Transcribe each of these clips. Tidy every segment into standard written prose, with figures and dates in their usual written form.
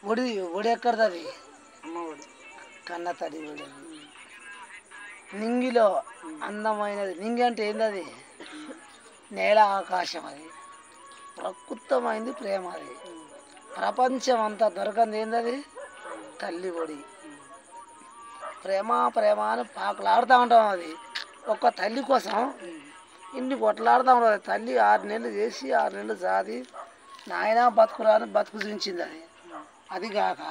ఒడి ఒడి ఎక్కడిది అది అమ్మ ఒడి కన్న తడి ఒడి అది నింగిలో అందమైనది నింగి అంటే ఏంది అది నేల ఆకాశం అది ప్రకృతమైంది ప్రేమ అది ప్రపంచం అంతా దొరకంది ఏందది తల్లి ఒడి ప్రేమ ప్రేమ అని పాకులాడుతూ ఉంటాం అది ఒక్క తల్లి కోసం ఇన్ని కొట్లాడుతూ ఉంటుంది తల్లి 6 నెలలు చేసి 6 నెలలు సాది నాయన బతుకురాని బతుకు చూపించింది అది అది కాక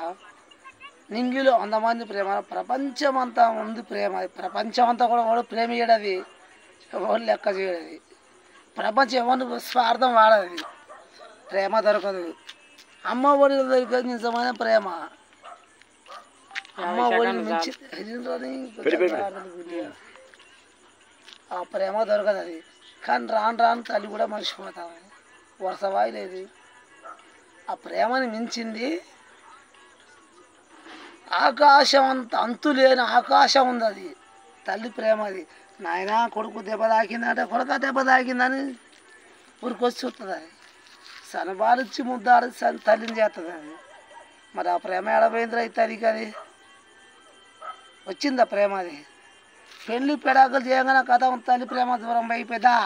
నింగిలో అంతమంది ప్రేమ ప్రపంచం అంతా ఉంది ప్రేమ అది ప్రపంచం అంతా కూడా వాడు ప్రేమ చేయడది ఎవరు లెక్క చేయడది ప్రపంచం ఎవరిని స్వార్థం వాడది ప్రేమ దొరకదు అమ్మ ఒడి దొరికేది నిజమైన ప్రేమ అమ్మ ఒడిని మించి ఆ ప్రేమ దొరకదు అది కానీ రాను రాను తల్లి కూడా మర్చిపోతాం వరుసవాయి లేదు ఆ ప్రేమని మించింది ఆకాశం అంత అంతు లేని ఆకాశం ఉంది అది తల్లి ప్రేమ అది నాయన కొడుకు దెబ్బ తాకిందంటే కొడుక దెబ్బ తాకిందని ఊరికొచ్చి చూస్తుంది అది సనబాలిచ్చి ముద్దాడి తల్లిని చేస్తుంది అది మరి ఆ ప్రేమ ఎడపోయిందిరా ఈ తల్లికి అది వచ్చిందా ప్రేమ అది పెళ్ళి పెడాకులు చేయగానే కథ తల్లి ప్రేమ దూరం అయిపోయిందా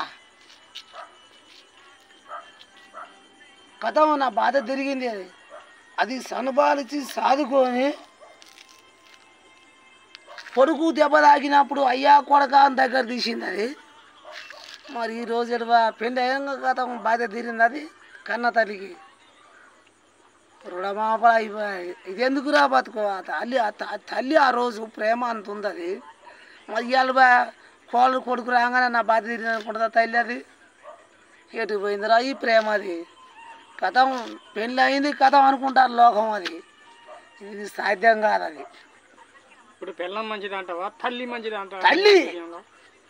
కథ నా బాధ తిరిగింది అది అది సనబాలిచ్చి సాదుకొని కొడుకు దెబ్బ తాకినప్పుడు అయ్యా కొడక అని దగ్గర తీసింది అది మరి ఈరోజు పెళ్ళి అయ్యాక కథ బాధ తీరింది అది కన్న తల్లికి రుణమాపలు అయిపోయాయి ఇది ఎందుకురా బతుకో తల్లి ఆ రోజు ప్రేమ అంత ఉంది అది మరి ఇవాళ కోళ్ళు కొడుకు రాగానే నా బాధ తీరింది అనుకుంటుందా తల్లి అది ఎటు పోయిందిరా ఈ ప్రేమ అది కథం పెళ్ళి అయింది కథం అనుకుంటారు లోకం అది ఇది సాధ్యం కాదు అది ఇప్పుడు పెళ్ళం మంచిది అంటావా తల్లి మంచిది అంటావా తల్లి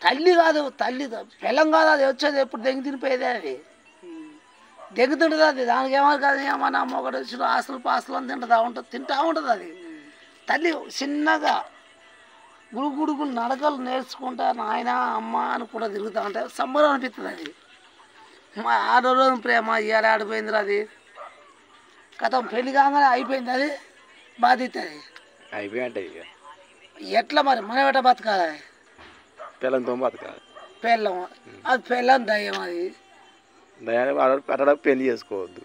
తల్లి కాదు తల్లి పెళ్ళం కాదు అది వచ్చేది ఎప్పుడు దెంగి తినిపోయేది అది దెంగుతుంటుంది అది దానికి ఏమని కాదు ఏమన్నా మొగడు వచ్చిన ఆస్తులు పాస్తులు అని తింటా ఉంటుంది అది తల్లి చిన్నగా గుడుగుడుగులు నడకలు నేర్చుకుంటా నాయన అమ్మ అని కూడా తిరుగుతూ ఉంటే సంబరం అనిపిస్తుంది అది మా 6 రోజుల ప్రేమ ఇవాళ ఆడిపోయింది అది కథం పెళ్లి కాగానే అయిపోయింది అది బాధితుంది అయిపోయింటే ఎట్లా మరి మనం ఎట్లా బతకాలి పిల్లలతో బతకాలి పెళ్ళం అది పెళ్ళం దయ్యం అది దయాన్ని పెళ్ళి చేసుకోవద్దు